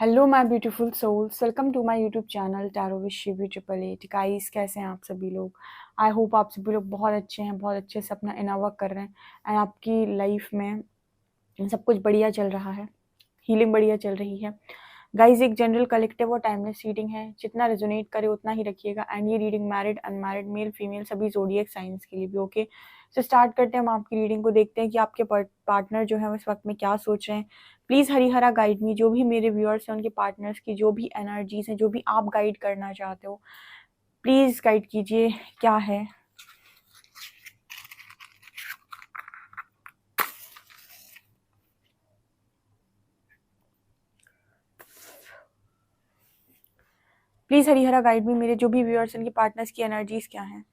Hello my beautiful souls, welcome to my YouTube channel tarot with Shivi 888। Guys, कैसे हैं आप सभी लोग? आई होप आप सभी लोग बहुत अच्छे हैं, बहुत अच्छे से अपना इनर वर्क कर रहे हैं एंड आपकी लाइफ में सब कुछ बढ़िया चल रहा है, हीलिंग बढ़िया चल रही है। गाइज, एक जनरल कलेक्टिव और टाइमलेस रीडिंग है, जितना रेजोनेट करे उतना ही रखिएगा। एंड ये reading married unmarried male female सभी जोडिएक साइंस के लिए भी ओके। तो स्टार्ट करते हैं हम आपकी रीडिंग को, देखते हैं कि आपके पार्टनर जो है इस वक्त में क्या सोच रहे हैं। प्लीज हरिहरा गाइड मी, जो भी मेरे व्यूअर्स हैं उनके पार्टनर्स की जो भी एनर्जीज हैं, जो भी आप गाइड करना चाहते हो, प्लीज गाइड कीजिए क्या है। प्लीज हरिहरा गाइड मी, मेरे जो भी व्यूअर्स हैं उनके पार्टनर्स की एनर्जीज क्या है।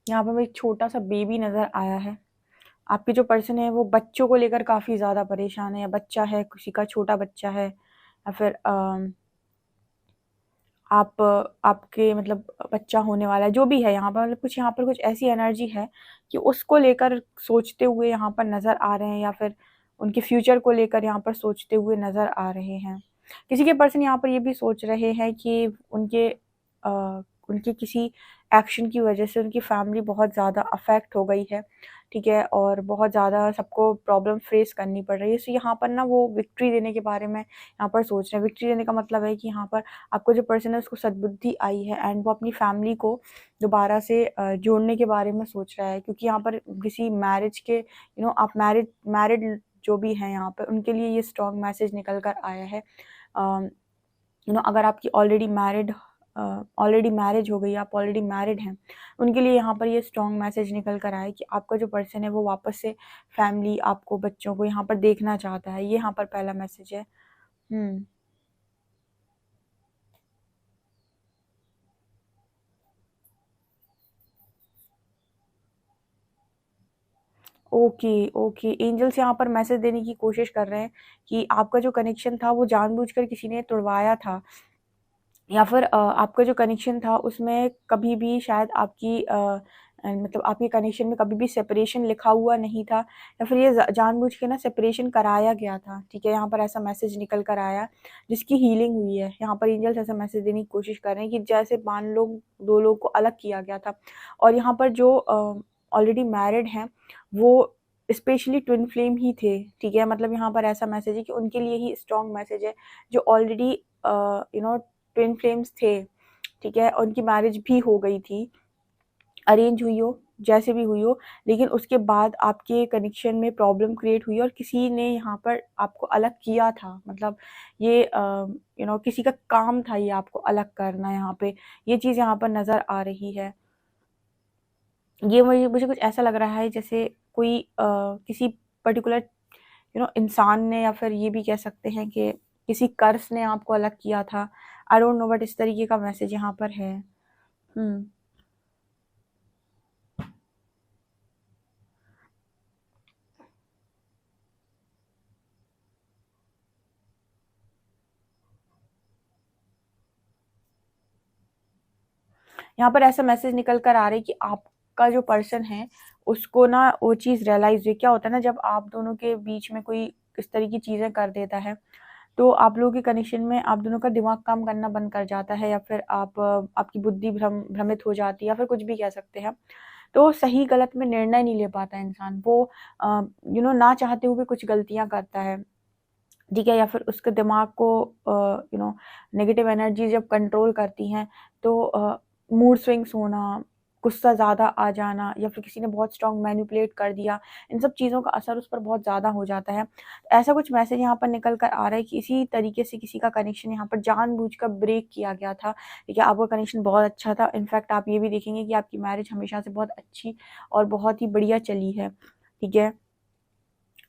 यहाँ पर एक छोटा सा बेबी नजर आया है। आपके जो पर्सन है वो बच्चों को लेकर काफी ज्यादा परेशान है, या बच्चा है, किसी का छोटा बच्चा है, या फिर आप आपके मतलब बच्चा होने वाला है, जो भी है यहाँ पर, मतलब कुछ यहाँ पर कुछ ऐसी एनर्जी है कि उसको लेकर सोचते हुए यहाँ पर नजर आ रहे हैं, या फिर उनके फ्यूचर को लेकर यहाँ पर सोचते हुए नजर आ रहे हैं। किसी के पर्सन यहाँ पर ये भी सोच रहे हैं कि उनके किसी एक्शन की वजह से उनकी फैमिली बहुत ज़्यादा अफेक्ट हो गई है, ठीक है, और बहुत ज़्यादा सबको प्रॉब्लम फेस करनी पड़ रही है। सो यहाँ पर ना वो विक्ट्री देने के बारे में यहाँ पर सोच रहे हैं। विक्ट्री देने का मतलब है कि यहाँ पर आपको जो पर्सन है उसको सद्बुद्धि आई है एंड वो अपनी फैमिली को दोबारा से जोड़ने के बारे में सोच रहा है, क्योंकि यहाँ पर किसी मैरिज के आप मैरिड जो भी हैं यहाँ पर, उनके लिए ये स्ट्रॉन्ग मैसेज निकल कर आया है। अगर आपकी ऑलरेडी मैरिज हो गई, आप ऑलरेडी मैरिड हैं, उनके लिए यहाँ पर ये स्ट्रॉन्ग मैसेज निकल कर आया है कि आपका जो पर्सन है वो वापस से फैमिली, आपको, बच्चों को यहाँ पर देखना चाहता है। ये यहाँ पर पहला मैसेज है। ओके, ओके, एंजल्स यहाँ पर मैसेज देने की कोशिश कर रहे हैं कि आपका जो कनेक्शन था वो जानबूझकर किसी ने तोड़वाया था, या फिर आपका जो कनेक्शन था उसमें कभी भी शायद मतलब आपके कनेक्शन में कभी भी सेपरेशन लिखा हुआ नहीं था, या फिर ये जानबूझ के ना सेपरेशन कराया गया था, ठीक है। यहाँ पर ऐसा मैसेज निकल कर आया जिसकी हीलिंग हुई है। यहाँ पर एंजल्स ऐसा मैसेज देने की कोशिश कर रहे हैं कि जैसे मान लो दो लोग को अलग किया गया था, और यहाँ पर जो ऑलरेडी मैरिड हैं वो स्पेशली ट्विन फ्लेम ही थे, ठीक है। मतलब यहाँ पर ऐसा मैसेज है कि उनके लिए ही स्ट्रॉन्ग मैसेज है, जो ऑलरेडी ट्विन फ्लेम्स थे, ठीक है, और उनकी मैरिज भी हो गई थी, अरेंज हुई हो, जैसे भी हुई हो, लेकिन उसके बाद आपके कनेक्शन में प्रॉब्लम क्रिएट हुई और किसी ने यहाँ पर आपको अलग किया था। मतलब ये किसी का काम था ये आपको अलग करना। यहाँ पे ये चीज़ यहाँ पर नज़र आ रही है। ये मुझे मुझे कुछ ऐसा लग रहा है जैसे कोई किसी पर्टिकुलर इंसान ने, या फिर ये भी कह सकते हैं कि किसी कर्स ने आपको अलग किया था। आई डोंट नो, बट इस तरीके का मैसेज यहाँ पर है। हम्म यहाँ पर ऐसा मैसेज निकल कर आ रहा है कि आपका जो पर्सन है उसको ना वो चीज़ रियलाइज हुई। क्या होता है ना, जब आप दोनों के बीच में कोई इस तरह की चीज़ें कर देता है, तो आप लोगों के कनेक्शन में आप दोनों का दिमाग काम करना बंद कर जाता है, या फिर आपकी बुद्धि भ्रमित हो जाती है, या फिर कुछ भी कह सकते हैं। तो सही गलत में निर्णय नहीं ले पाता इंसान, वो ना चाहते हुए कुछ गलतियां करता है। ठीक है, या फिर उसके दिमाग को नेगेटिव एनर्जी जब कंट्रोल करती हैं तो मूड स्विंग्स होना, गुस्सा ज़्यादा आ जाना, या फिर किसी ने बहुत स्ट्रॉन्ग मैनिपुलेट कर दिया, इन सब चीज़ों का असर उस पर बहुत ज़्यादा हो जाता है। ऐसा कुछ मैसेज यहाँ पर निकल कर आ रहा है कि इसी तरीके से किसी का कनेक्शन यहाँ पर जानबूझकर ब्रेक किया गया था। ठीक है, आपका कनेक्शन बहुत अच्छा था। इनफैक्ट आप ये भी देखेंगे कि आपकी मैरिज हमेशा से बहुत अच्छी और बहुत ही बढ़िया चली है। ठीक है,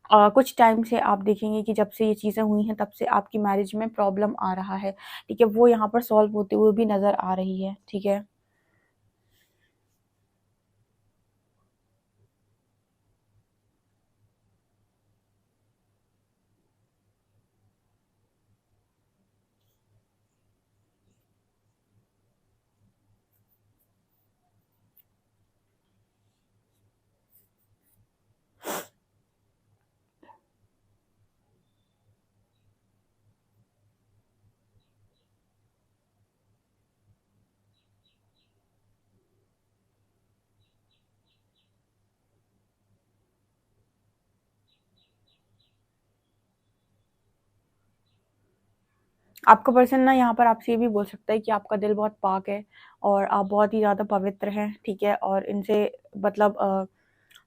कुछ टाइम से आप देखेंगे कि जब से ये चीज़ें हुई हैं तब से आपकी मैरिज में प्रॉब्लम आ रहा है। ठीक है, वो यहाँ पर सॉल्व होते हुए भी नज़र आ रही है। ठीक है। आपका पर्सन ना यहाँ पर आपसे ये भी बोल सकता है कि आपका दिल बहुत पाक है और आप बहुत ही ज़्यादा पवित्र हैं। ठीक है, और इनसे मतलब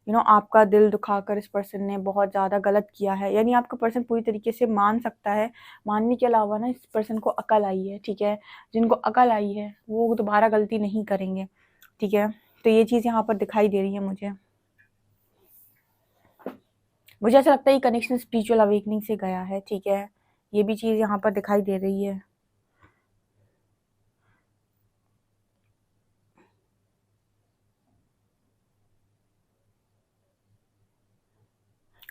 आपका दिल दुखाकर इस पर्सन ने बहुत ज़्यादा गलत किया है। यानी आपका पर्सन पूरी तरीके से मान सकता है। मानने के अलावा ना इस पर्सन को अकल आई है। ठीक है, जिनको अकल आई है वो दोबारा गलती नहीं करेंगे। ठीक है, तो ये चीज़ यहाँ पर दिखाई दे रही है मुझे। मुझे ऐसा लगता है ये कनेक्शन स्पिरिचुअल अवेकनिंग से गया है। ठीक है, ये भी चीज़ यहाँ पर दिखाई दे रही है।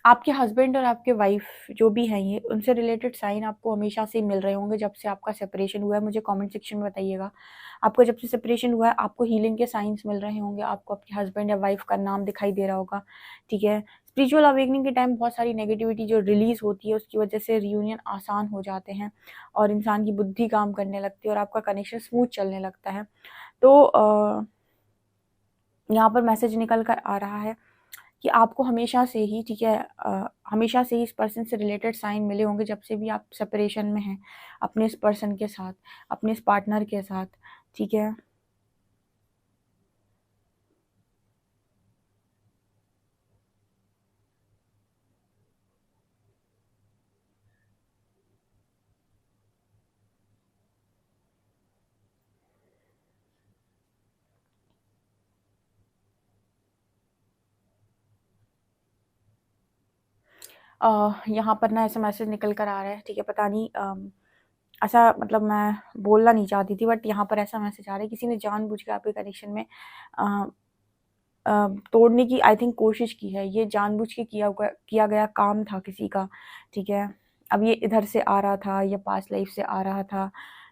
आपके हस्बैंड और आपके वाइफ जो भी हैं ये, उनसे रिलेटेड साइन आपको हमेशा से मिल रहे होंगे जब से आपका सेपरेशन हुआ है। मुझे कमेंट सेक्शन में बताइएगा, आपको जब से सेपरेशन हुआ है आपको हीलिंग के साइंस मिल रहे होंगे, आपको आपके हस्बैंड या वाइफ का नाम दिखाई दे रहा होगा। ठीक है, स्पिरिचुअल अवेकनिंग के टाइम बहुत सारी नेगेटिविटी जो रिलीज होती है उसकी वजह से रियूनियन आसान हो जाते हैं और इंसान की बुद्धि काम करने लगती है और आपका कनेक्शन स्मूथ चलने लगता है। तो यहाँ पर मैसेज निकल कर आ रहा है कि आपको हमेशा से ही, ठीक है, हमेशा से ही इस पर्सन से रिलेटेड साइन मिले होंगे जब से भी आप सेपरेशन में हैं अपने इस पर्सन के साथ, अपने इस पार्टनर के साथ। ठीक है, यहाँ पर ना ऐसा मैसेज निकल कर आ रहा है। ठीक है, पता नहीं ऐसा मतलब मैं बोलना नहीं चाहती थी बट यहाँ पर ऐसा मैसेज आ रहा है किसी ने जानबूझ के आपके कनेक्शन में अ, तोड़ने की आई थिंक कोशिश की है। ये जानबूझ के किया गया काम था किसी का। ठीक है, अब ये इधर से आ रहा था, ये पास्ट लाइफ से आ रहा था।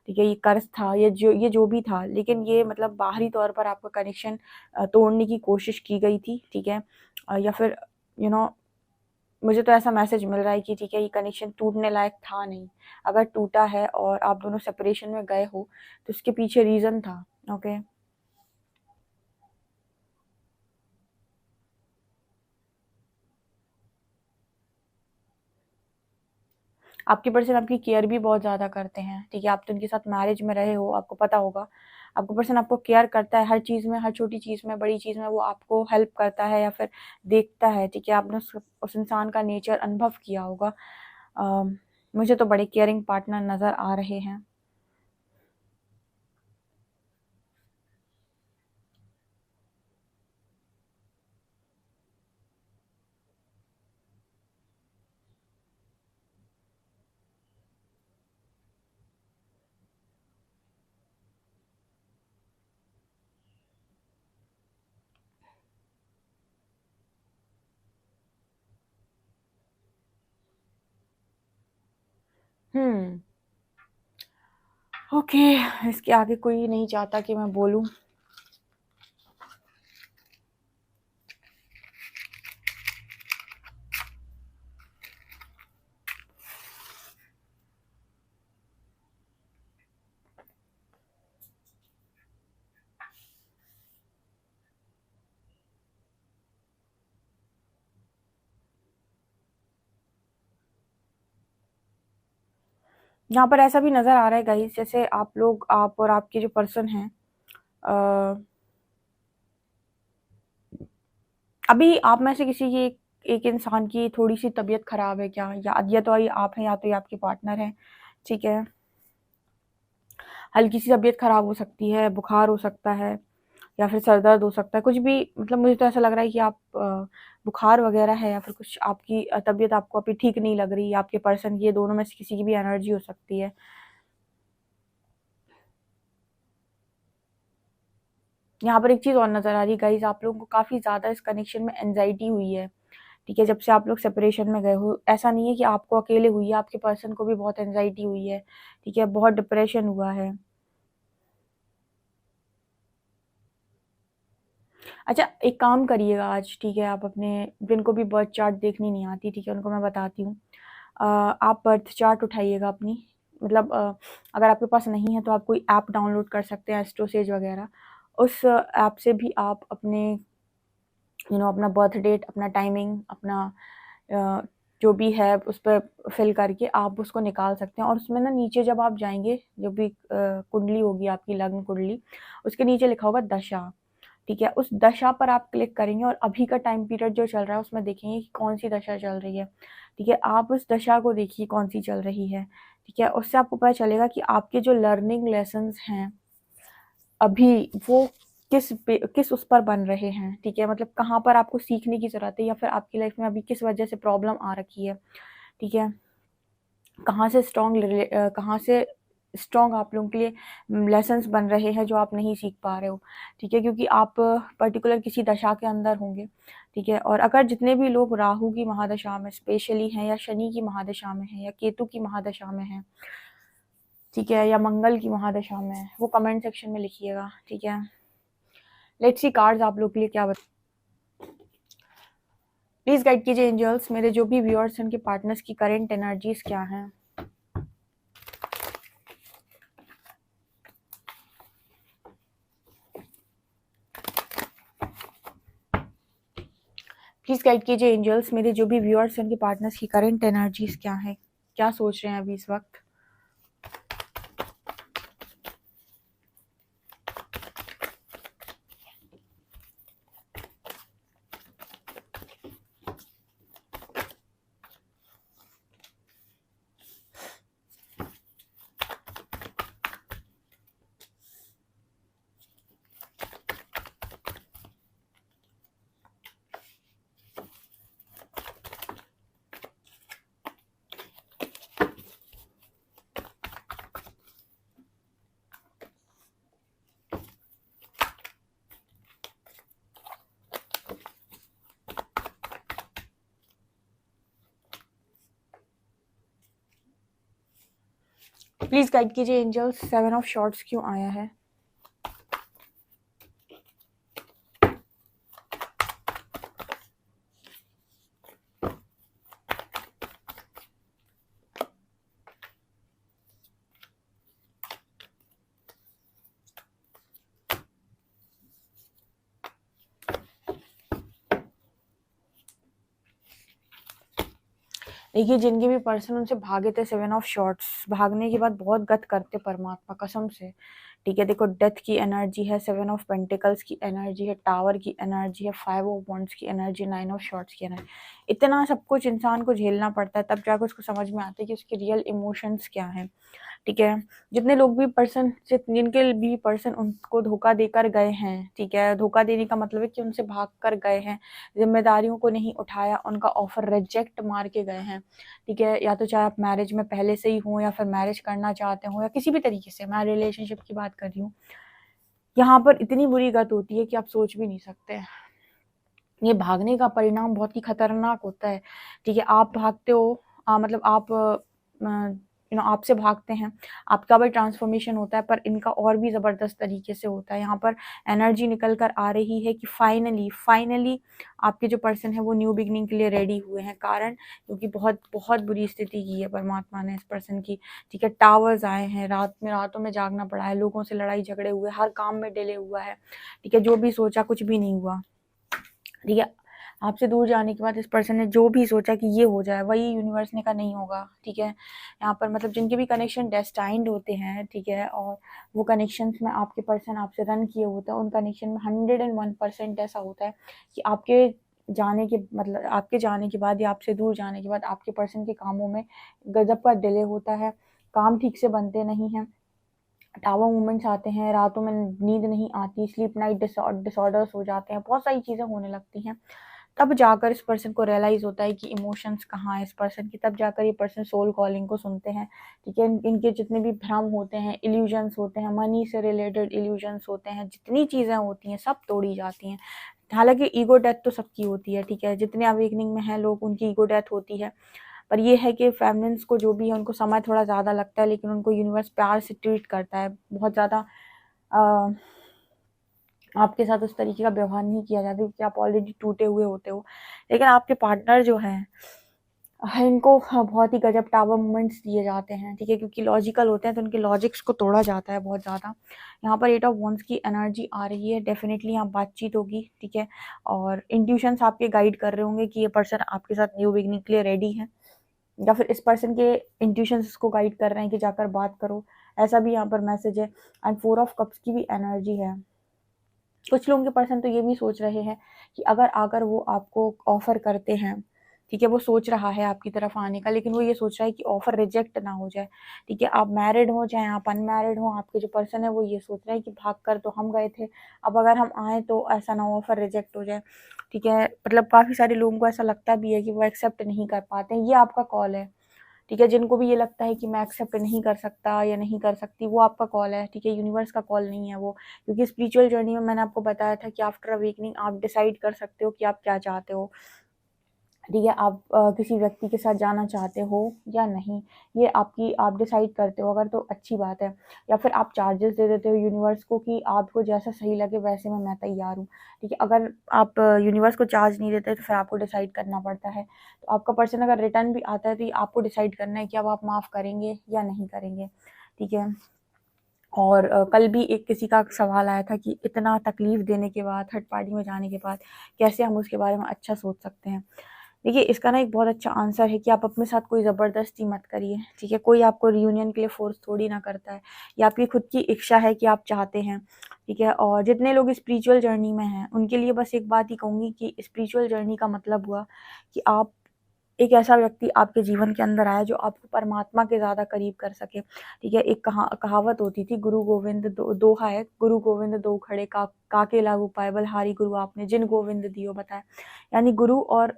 ठीक है, ये कर्ज था, ये जो भी था, लेकिन ये मतलब बाहरी तौर पर आपका कनेक्शन तोड़ने की कोशिश की गई थी। ठीक है, या फिर यू नो मुझे तो ऐसा मैसेज मिल रहा है कि ठीक है ये कनेक्शन टूटने लायक था नहीं। अगर टूटा है और आप दोनों सेपरेशन में गए हो तो उसके पीछे रीज़न था। ओके, आपके पर्सन आपकी केयर भी बहुत ज़्यादा करते हैं। ठीक है, आप तो उनके साथ मैरिज में रहे हो, आपको पता होगा। आपका पर्सन आपको केयर करता है हर चीज़ में, हर छोटी चीज़ में, बड़ी चीज़ में वो आपको हेल्प करता है या फिर देखता है। ठीक है, आपने उस इंसान का नेचर अनुभव किया होगा। मुझे तो बड़े केयरिंग पार्टनर नज़र आ रहे हैं। हुँ, ओके, इसके आगे कोई नहीं चाहता कि मैं बोलूँ। यहाँ पर ऐसा भी नज़र आ रहा है गाइस, जैसे आप और आपके जो पर्सन हैं, अभी आप में से किसी की एक इंसान की थोड़ी-सी तबीयत ख़राब है क्या? या तो ये आप हैं या तो ये आपके पार्टनर हैं, ठीक है? हल्की-सी तबीयत ख़राब हो सकती है, बुखार हो सकता है या फिर सर दर्द हो सकता है, कुछ भी, मतलब मुझे तो ऐसा लग रहा है कि आप बुखार वग़ैरह है या फिर कुछ आपकी तबीयत आपको अभी ठीक नहीं लग रही, आपके पर्सन की, ये दोनों में से किसी की भी एनर्जी हो सकती है। यहाँ पर एक चीज़ और नज़र आ रही है गाइज़, आप लोगों को काफ़ी ज़्यादा इस कनेक्शन में एंग्ज़ायटी हुई है, ठीक है? जब से आप लोग सेपरेशन में गए हो, ऐसा नहीं है कि आपको अकेले हुई है, आपके पर्सन को भी बहुत एंग्ज़ायटी हुई है, ठीक है? बहुत डिप्रेशन हुआ है। अच्छा, एक काम करिएगा आज, ठीक है? आप अपने, जिनको भी बर्थ चार्ट देखनी नहीं आती, ठीक है? उनको मैं बताती हूँ। आप बर्थ चार्ट उठाइएगा अपनी, मतलब अगर आपके पास नहीं है तो आप कोई ऐप डाउनलोड कर सकते हैं, एस्ट्रोसेज वगैरह। उस ऐप से भी आप अपने अपना बर्थ डेट, अपना टाइमिंग, अपना अ, जो भी है उस पे फिल करके आप उसको निकाल सकते हैं। और उसमें ना नीचे जब आप जाएँगे, जो भी कुंडली होगी आपकी, लग्न कुंडली, उसके नीचे लिखा होगा दशा, ठीक है? उस दशा पर आप क्लिक करेंगे और अभी का टाइम पीरियड जो चल रहा है उसमें देखेंगे कि कौन-सी दशा चल रही है, ठीक है? आप उस दशा को देखिए कौन-सी चल रही है, ठीक है? उससे आपको पता चलेगा कि आपके जो लर्निंग लेसन्स हैं, अभी वो किस उस पर बन रहे हैं, ठीक है? मतलब कहाँ पर आपको सीखने की ज़रूरत है या फिर आपकी लाइफ़ में अभी किस वजह से प्रॉब्लम आ रखी है, ठीक है? कहाँ से स्ट्रॉन्ग आप लोगों के लिए लेसन्स बन रहे हैं जो आप नहीं सीख पा रहे हो, ठीक है? क्योंकि आप पर्टिकुलर किसी दशा के अंदर होंगे, ठीक है? और अगर जितने भी लोग राहु की महादशा में स्पेशली हैं, या शनि की महादशा में हैं, या केतु की महादशा में हैं, ठीक है? या मंगल की महादशा में हैं, वो कमेंट सेक्शन में लिखिएगा, ठीक है? लेट्स सी कार्ड्स आप लोग के लिए क्या प्लीज़ गाइड कीजिए एंजल्स, मेरे जो भी व्यूअर्स हैं उनके पार्टनर्स की करंट एनर्जीज़ क्या हैं? प्लीज़ गाइड कीजिए एंजल्स, मेरे जो भी व्यूअर्स हैं उनके पार्टनर्स की करंट एनर्जीज़ क्या हैं? क्या सोच रहे हैं अभी इस वक़्त? प्लीज़ गाइड कीजिए एंजल्स, 7 ऑफ शॉर्ट्स क्यों आया है? देखिए, जिनके भी पर्सन उनसे भागे थे, 7 ऑफ शॉर्ट्स, भागने के बाद बहुत गत करते परमात्मा, कसम से, ठीक है? देखो, डेथ की एनर्जी है, 7 ऑफ पेंटिकल्स की एनर्जी है, टावर की एनर्जी है, 5 ऑफ वॉन्ड्स की एनर्जी, 9 ऑफ शॉर्ट्स की एनर्जी। इतना सब कुछ इंसान को झेलना पड़ता है, तब जाकर उसको समझ में आता है कि उसके रियल इमोशंस क्या हैं, ठीक है? जितने लोग भी पर्सन, जिनके भी पर्सन उनको धोखा देकर गए हैं, ठीक है? धोखा देने का मतलब है कि उनसे भाग कर गए हैं, ज़िम्मेदारियों को नहीं उठाया, उनका ऑफ़र रिजेक्ट मार के गए हैं, ठीक है? या तो चाहे आप मैरिज में पहले से ही हों या फिर मैरिज करना चाहते हों, या किसी भी तरीके से, मैं रिलेशनशिप की बात कर रही हूँ। यहाँ पर इतनी बुरी गत होती है कि आप सोच भी नहीं सकते। ये भागने का परिणाम बहुत ही खतरनाक होता है, ठीक है? आप भागते हो, मतलब आप आपसे भागते हैं, आपका भी ट्रांसफॉर्मेशन होता है, पर इनका और भी ज़बरदस्त तरीके से होता है। यहाँ पर एनर्जी निकल कर आ रही है कि फाइनली आपके जो पर्सन है वो न्यू बिगिनिंग के लिए रेडी हुए हैं। कारण, क्योंकि बहुत बहुत बुरी स्थिति की है परमात्मा ने इस पर्सन की, ठीक है? टावर्स आए हैं, रातों में जागना पड़ा है, लोगों से लड़ाई झगड़े हुए, हर काम में डिले हुआ है, ठीक है? जो भी सोचा कुछ भी नहीं हुआ, ठीक है? आपसे दूर जाने के बाद इस पर्सन ने जो भी सोचा कि ये हो जाए, वही यूनिवर्स ने कहा नहीं होगा, ठीक है। यहाँ पर मतलब जिनके भी कनेक्शन डेस्टाइंड होते हैं, ठीक है, और वो कनेक्शंस में आपके पर्सन आपसे रन किए होते हैं, उन कनेक्शन में 101% ऐसा होता है कि आपके जाने के मतलब आपके जाने के बाद या आपसे दूर जाने के बाद आपके पर्सन के कामों में गजब का डिले होता है, काम ठीक से बनते नहीं हैं, टावर मूवमेंट्स आते हैं, रातों में नींद नहीं आती, स्लीप नाइट डिसऑर्डर्स हो जाते हैं, बहुत सारी चीज़ें होने लगती हैं। तब जाकर इस पर्सन को रियलाइज़ होता है कि इमोशंस कहाँ है इस पर्सन की, तब जाकर ये पर्सन सोल कॉलिंग को सुनते हैं, ठीक है। इनके जितने भी भ्रम होते हैं, इल्यूजन्स होते हैं, मनी से रिलेटेड इल्यूजन्स होते हैं, जितनी चीज़ें होती हैं सब तोड़ी जाती हैं। हालांकि ईगो डेथ तो सबकी होती है, ठीक है, जितने अवेकनिंग में हैं लोग उनकी ईगो डेथ होती है, पर ये है कि फेमिनिन्स को जो भी है उनको समय थोड़ा ज़्यादा लगता है, लेकिन उनको यूनिवर्स प्यार से ट्रीट करता है, बहुत ज़्यादा आपके साथ उस तरीके का व्यवहार नहीं किया जाता क्योंकि आप ऑलरेडी टूटे हुए होते हो। लेकिन आपके पार्टनर जो हैं इनको बहुत ही गजब टावर मोमेंट्स दिए जाते हैं, ठीक है, क्योंकि लॉजिकल होते हैं तो उनके लॉजिक्स को तोड़ा जाता है बहुत ज़्यादा। यहाँ पर 8 ऑफ वॉन्ड्स की एनर्जी आ रही है, डेफिनेटली यहाँ बातचीत होगी, ठीक है, और इंट्यूशंस आपके गाइड कर रहे होंगे कि ये पर्सन आपके साथ न्यू बिगनिंग के लिए रेडी है, या फिर इस पर्सन के इंट्यूशंस इसको गाइड कर रहे हैं कि जाकर बात करो, ऐसा भी यहाँ पर मैसेज है। एंड 4 ऑफ कप्स की भी एनर्जी है। कुछ लोगों के पर्सन तो ये भी सोच रहे हैं कि अगर आकर वो आपको ऑफर करते हैं, ठीक है, वो सोच रहा है आपकी तरफ आने का, लेकिन वो ये सोच रहा है कि ऑफर रिजेक्ट ना हो जाए, ठीक है, आप मैरिड हो चाहे आप अनमैरिड हो, आपके जो पर्सन है वो ये सोच रहे हैं कि भाग कर तो हम गए थे, अब अगर हम आए तो ऐसा ना हो ऑफर रिजेक्ट हो जाए, ठीक है। मतलब काफ़ी सारे लोगों को ऐसा लगता भी है कि वो एक्सेप्ट नहीं कर पाते हैं, ये आपका कॉल है, ठीक है। जिनको भी ये लगता है कि मैं एक्सेप्ट नहीं कर सकता या नहीं कर सकती, वो आपका कॉल है, ठीक है, यूनिवर्स का कॉल नहीं है वो, क्योंकि स्पिरिचुअल जर्नी में मैंने आपको बताया था कि आफ्टर अवेकनिंग आप डिसाइड कर सकते हो कि आप क्या चाहते हो, ठीक है, आप किसी व्यक्ति के साथ जाना चाहते हो या नहीं, ये आप डिसाइड करते हो, अगर तो अच्छी बात है, या फिर आप चार्जेस दे देते हो यूनिवर्स को कि आपको जैसा सही लगे वैसे में मैं तैयार हूँ, ठीक है। अगर आप यूनिवर्स को चार्ज नहीं देते तो फिर आपको डिसाइड करना पड़ता है, तो आपका पर्सन अगर रिटर्न भी आता है तो ये आपको डिसाइड करना है कि अब आप माफ़ करेंगे या नहीं करेंगे, ठीक है। और कल भी एक किसी का सवाल आया था कि इतना तकलीफ देने के बाद, थर्ड पार्टी में जाने के बाद कैसे हम उसके बारे में अच्छा सोच सकते हैं। देखिए, इसका ना एक बहुत अच्छा आंसर है कि आप अपने साथ कोई ज़बरदस्ती मत करिए, ठीक है, कोई आपको रियूनियन के लिए फोर्स थोड़ी ना करता है, ये आपकी खुद की इच्छा है कि आप चाहते हैं, ठीक है। और जितने लोग स्पिरिचुअल जर्नी में हैं उनके लिए बस एक बात ही कहूँगी कि स्पिरिचुअल जर्नी का मतलब हुआ कि आप एक ऐसा व्यक्ति आपके जीवन के अंदर आया जो आपको परमात्मा के ज़्यादा करीब कर सके, ठीक है। एक कहावत होती थी, गुरु गोविंद दोहा है, गुरु गोविंद दो खड़े काके लागू पाए बलिहारी गुरु आपने जिन गोविंद दियो बताए, यानी गुरु और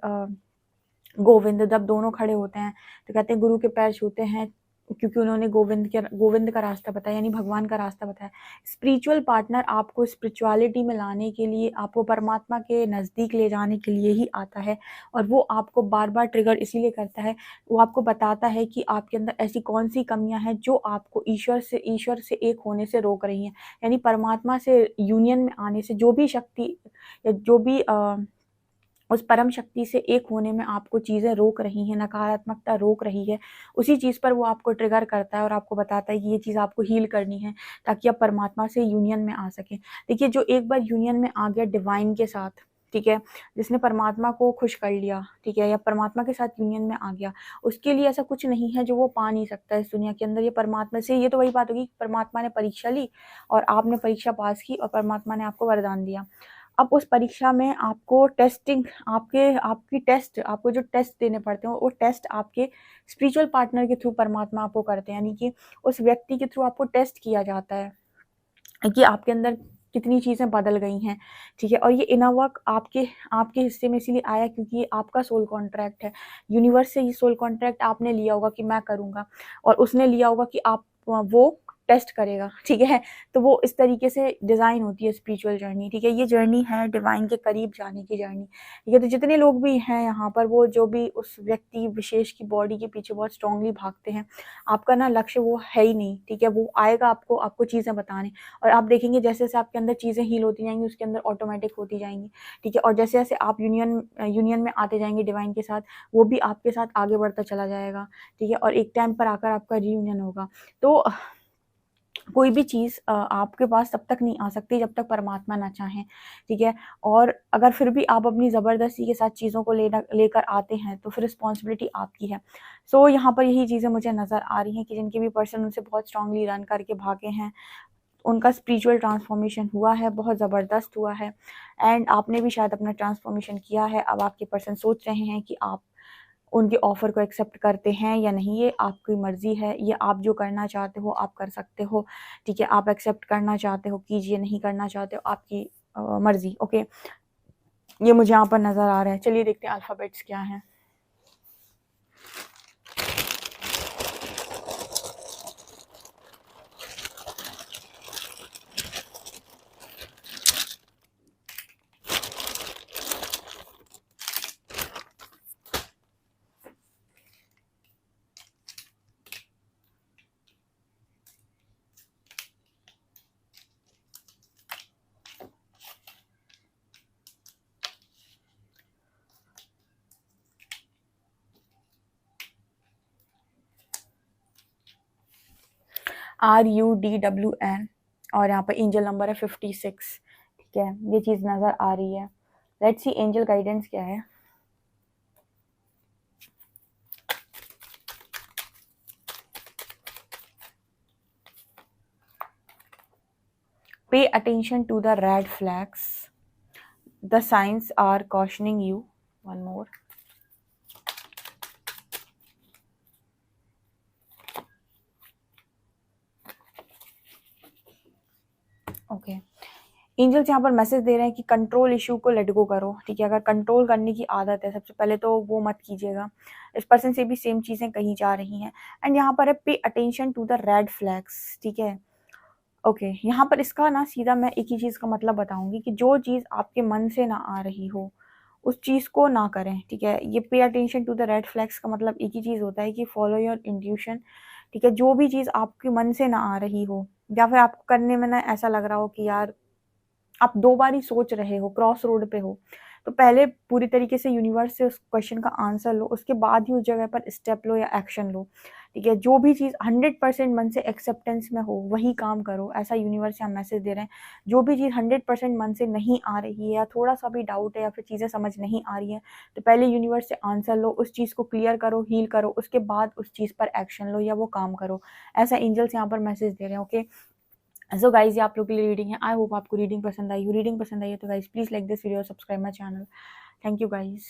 गोविंद जब दोनों खड़े होते हैं तो कहते हैं गुरु के पैर छूते हैं क्योंकि उन्होंने गोविंद का रास्ता बताया, यानी भगवान का रास्ता बताया। स्पिरिचुअल पार्टनर आपको स्पिरिचुअलिटी में लाने के लिए, आपको परमात्मा के नज़दीक ले जाने के लिए ही आता है, और वो आपको बार बार ट्रिगर इसीलिए करता है, वो आपको बताता है कि आपके अंदर ऐसी कौन सी कमियां हैं जो आपको ईश्वर से एक होने से रोक रही हैं, यानी परमात्मा से यूनियन में आने से जो भी शक्ति या जो भी उस परम शक्ति से एक होने में आपको चीज़ें रोक रही हैं, नकारात्मकता रोक रही है, उसी चीज़ पर वो आपको ट्रिगर करता है और आपको बताता है कि ये चीज़ आपको हील करनी है ताकि आप परमात्मा से यूनियन में आ सकें। देखिए, जो एक बार यूनियन में आ गया डिवाइन के साथ, ठीक है, जिसने परमात्मा को खुश कर लिया, ठीक है, या परमात्मा के साथ यूनियन में आ गया, उसके लिए ऐसा कुछ नहीं है जो वो पा नहीं सकता इस दुनिया के अंदर। ये परमात्मा से, ये तो वही बात होगी, परमात्मा ने परीक्षा ली और आपने परीक्षा पास की और परमात्मा ने आपको वरदान दिया। अब उस परीक्षा में आपको टेस्टिंग आपको जो टेस्ट देने पड़ते हैं वो टेस्ट आपके स्पिरिचुअल पार्टनर के थ्रू परमात्मा आपको करते हैं, यानी कि उस व्यक्ति के थ्रू आपको टेस्ट किया जाता है कि आपके अंदर कितनी चीज़ें बदल गई हैं, ठीक है। और ये इनर वर्क आपके आपके हिस्से में इसीलिए आया क्योंकि ये आपका सोल कॉन्ट्रैक्ट है, यूनिवर्स से ये सोल कॉन्ट्रैक्ट आपने लिया होगा कि मैं करूँगा, और उसने लिया होगा कि आप वो टेस्ट करेगा, ठीक है। तो वो इस तरीके से डिज़ाइन होती है स्पिरिचुअल जर्नी, ठीक है। ये जर्नी है डिवाइन के करीब जाने की जर्नी, ठीक है। तो जितने लोग भी हैं यहाँ पर, वो जो भी उस व्यक्ति विशेष की बॉडी के पीछे बहुत स्ट्रांगली भागते हैं, आपका ना लक्ष्य वो है ही नहीं, ठीक है। वो आएगा आपको चीज़ें बताने, और आप देखेंगे जैसे जैसे आपके अंदर चीज़ें हील होती जाएंगी उसके अंदर ऑटोमेटिक होती जाएंगी, ठीक है। और जैसे जैसे आप यूनियन में आते जाएंगे डिवाइन के साथ, वो भी आपके साथ आगे बढ़ता चला जाएगा, ठीक है। और एक टाइम पर आकर आपका रीयूनियन होगा। तो कोई भी चीज़ आपके पास तब तक नहीं आ सकती जब तक परमात्मा ना चाहें, ठीक है? और अगर फिर भी आप अपनी ज़बरदस्ती के साथ चीज़ों को लेकर आते हैं तो फिर रिस्पॉन्सिबिलिटी आपकी है। सो यहाँ पर यही चीज़ें मुझे नज़र आ रही हैं कि जिनके भी पर्सन उनसे बहुत स्ट्रांगली रन करके भागे हैं, उनका स्पिरिचुअल ट्रांसफॉर्मेशन हुआ है, बहुत ज़बरदस्त हुआ है, एंड आपने भी शायद अपना ट्रांसफॉर्मेशन किया है। अब आपके पर्सन सोच रहे हैं कि आप उनके ऑफ़र को एक्सेप्ट करते हैं या नहीं, ये आपकी मर्ज़ी है, ये आप जो करना चाहते हो आप कर सकते हो, ठीक है? आप एक्सेप्ट करना चाहते हो कीजिए, नहीं करना चाहते हो आपकी मर्ज़ी, ओके? ये मुझे यहाँ पर नज़र आ रहा है। चलिए देखते हैं अल्फ़ाबेट्स क्या हैं। RUDWN और यहाँ पर एंजल नंबर है 56, ठीक है? ये चीज़ नज़र आ रही है। लेट्स सी एंजल गाइडेंस क्या है। Pay attention to the red flags. The signs are cautioning you. One more. Okay, angels यहाँ पर मैसेज दे रहे हैं कि कंट्रोल इशू को लेट गो करो, ठीक है? अगर कंट्रोल करने की आदत है सबसे पहले तो वो मत कीजिएगा। इस पर्सन से भी सेम चीज़ें कही जा रही हैं, एंड यहाँ पर है pay attention to the red flags, ठीक है? ओके, यहाँ पर इसका ना सीधा मैं एक ही चीज़ का मतलब बताऊंगी कि जो चीज़ आपके मन से ना आ रही हो उस चीज़ को ना करें, ठीक है? ये pay attention to the red flags का मतलब एक ही चीज़ होता है कि फॉलो योर इंट्यूशन, ठीक है? जो भी चीज़ आपके मन से ना आ रही हो या फिर आपको करने में ना ऐसा लग रहा हो कि यार आप 2 बार ही सोच रहे हो, क्रॉस रोड पे हो, तो पहले पूरी तरीके से यूनिवर्स से उस क्वेश्चन का आंसर लो, उसके बाद ही उस जगह पर स्टेप लो या एक्शन लो, ठीक है? जो भी चीज़ 100% मन से एक्सेप्टेंस में हो, वही काम करो, ऐसा यूनिवर्स यहाँ मैसेज दे रहे हैं। जो भी चीज़ 100% मन से नहीं आ रही है या थोड़ा-सा भी डाउट है या फिर चीज़ें समझ नहीं आ रही हैं, तो पहले यूनिवर्स से आंसर लो, उस चीज़ को क्लियर करो, हील करो, उसके बाद उस चीज़ पर एक्शन लो या वो काम करो। ऐसा एंजल्स यहाँ पर मैसेज दे रहे हैं, ओके? सो गाइज ये आप लोग के लिए रीडिंग है। आई होप आपको रीडिंग पसंद आई हो। रीडिंग पसंद आई है तो guys please like this video, subscribe my channel. Thank you guys.